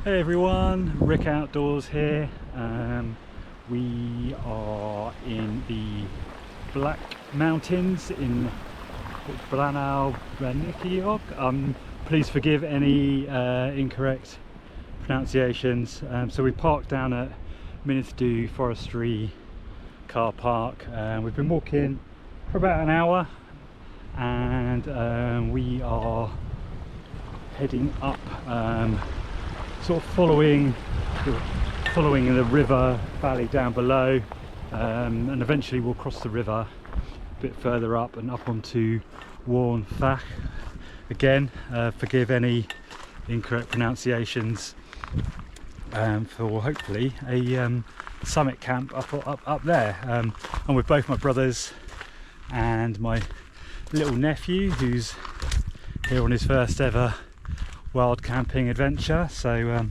Hey everyone, Rick Outdoors here. We are in the Black Mountains in Branau Branikiog. Please forgive any incorrect pronunciations. So we parked down at Minithdu Forestry car park. We've been walking for about an hour, and we are heading up, sort of following the river valley down below, and eventually we'll cross the river a bit further up and up onto Waun Fach. Again, forgive any incorrect pronunciations, for hopefully a summit camp up there. I'm with both my brothers and my little nephew, who's here on his first ever wild camping adventure, so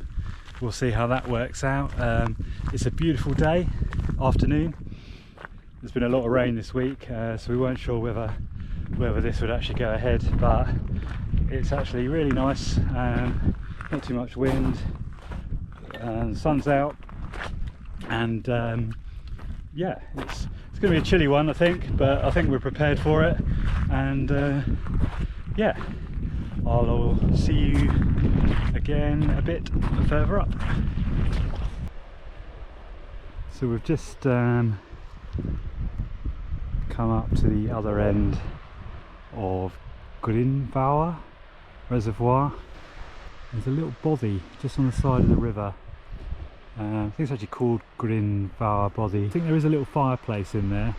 we'll see how that works out. It's a beautiful day, afternoon. There's been a lot of rain this week, so we weren't sure whether this would actually go ahead, but it's actually really nice. Not too much wind, the sun's out, and yeah, it's going to be a chilly one, I think, but I think we're prepared for it. And yeah, I'll see you again a bit further up. So we've just come up to the other end of Grinvauer Reservoir. There's a little bothy just on the side of the river. I think it's actually called Grinvauer Bothy. I think there is a little fireplace in there,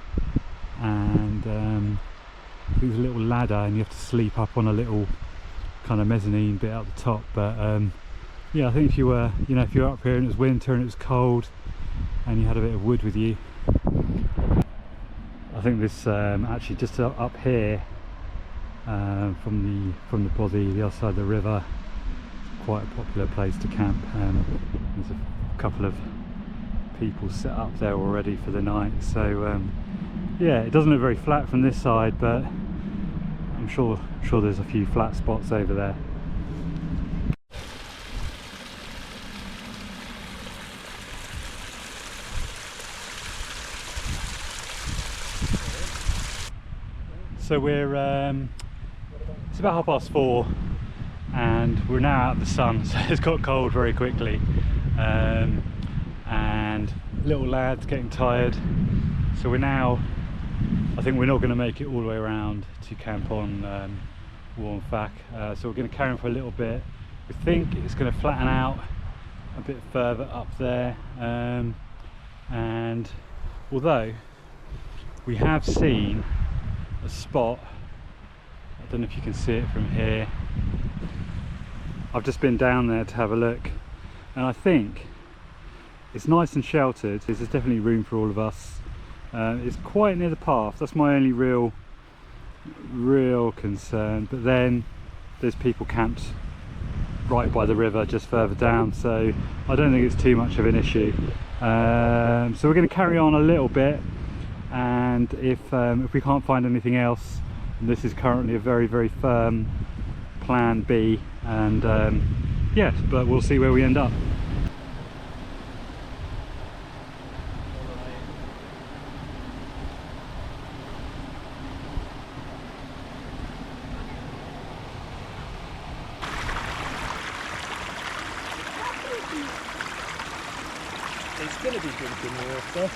and I think there's a little ladder, and you have to sleep up on a little kind of mezzanine bit at the top. But yeah, I think if you were, if you were up here and it was winter and it was cold and you had a bit of wood with you, I think this actually just up here, from the bothy, the other side of the river, quite a popular place to camp. There's a couple of people set up there already for the night, so yeah, it doesn't look very flat from this side, but I'm sure there's a few flat spots over there. So we're it's about 4:30, and we're now out of the sun, so it's got cold very quickly, and little lad's getting tired, so I think we're not going to make it all the way around to camp on Waun Fach, so we're going to carry on for a little bit. We think it's going to flatten out a bit further up there, and although we have seen a spot, I don't know if you can see it from here, I've just been down there to have a look, and I think it's nice and sheltered. There's definitely room for all of us. It's quite near the path. That's my only real concern, but then there's people camped right by the river just further down, so I don't think it's too much of an issue. So we're going to carry on a little bit, and if we can't find anything else, and this is currently a very, very firm plan B, and yes, but we'll see where we end up. It's going to be drinking water.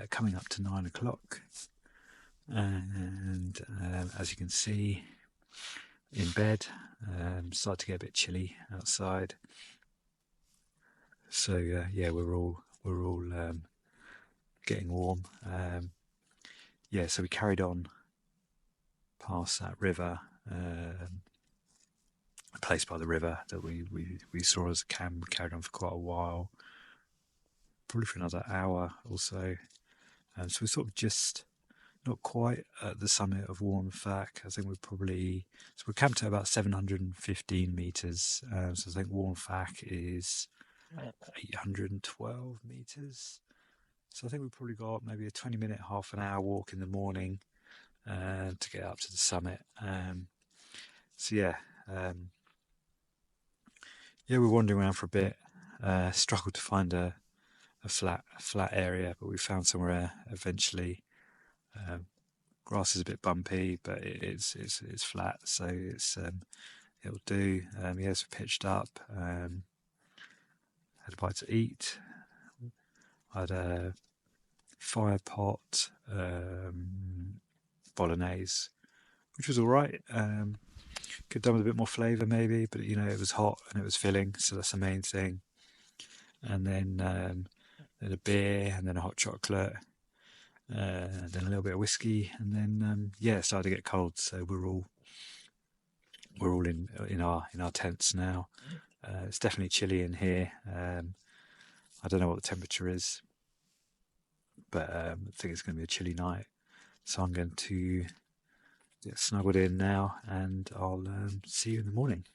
coming up to 9 o'clock, and as you can see, in bed. Started to get a bit chilly outside, so yeah, we're all getting warm. So we carried on past that river, a place by the river that we saw as a camp. We carried on for quite a while, probably for another hour or so. So we're sort of just not quite at the summit of Waun Fach. I think we're camped at about 715 metres. So I think Waun Fach is 812 metres. So I think we've probably got maybe a 20-minute, half an hour walk in the morning to get up to the summit. We're wandering around for a bit. Struggled to find a flat area, but we found somewhere eventually. Grass is a bit bumpy, but it's flat, so it'll do. So we pitched up. Had a bite to eat. I had a fire pot bolognese, which was all right. Could have done with a bit more flavour maybe, but it was hot and it was filling, so that's the main thing. And then a beer, and then a hot chocolate. And then a little bit of whiskey, and then it started to get cold, so we're all in our tents now. It's definitely chilly in here. I don't know what the temperature is, but I think it's going to be a chilly night, so I'm going to get snuggled in now, and I'll see you in the morning.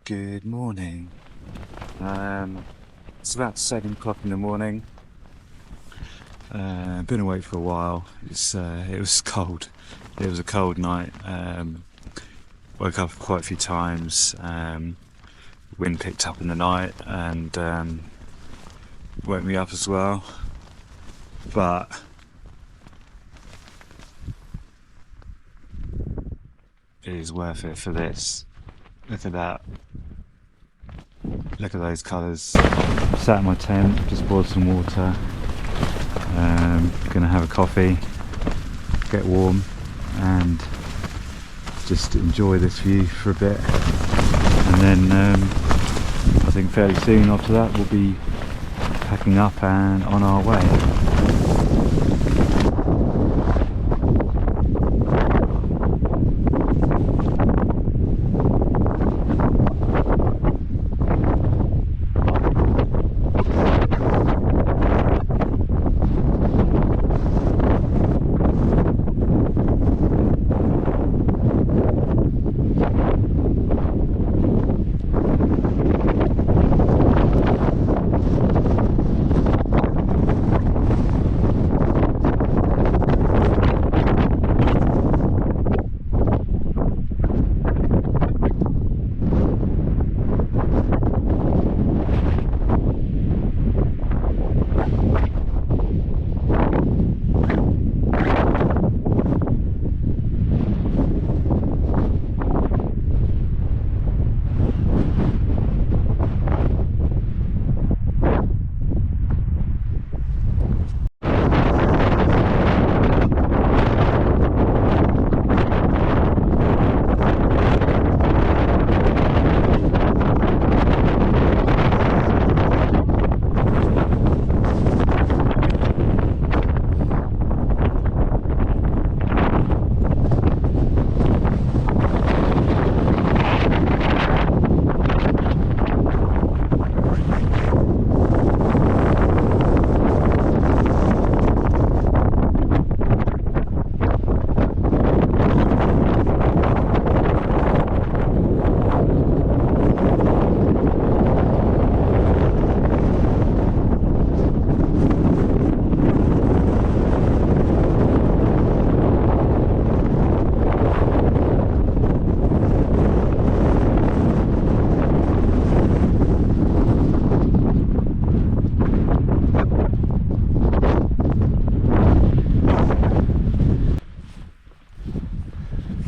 Good morning. It's about 7 o'clock in the morning. Been awake for a while. It was cold. It was a cold night. Woke up quite a few times. Wind picked up in the night and woke me up as well. But it is worth it for this. Look at that. Look at those colours. Sat in my tent, just boiled some water. Gonna have a coffee, get warm, and just enjoy this view for a bit. And then I think fairly soon after that we'll be packing up and on our way.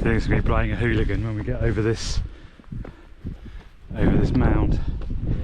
think it's going to be playing a hooligan when we get over this mound. Yeah.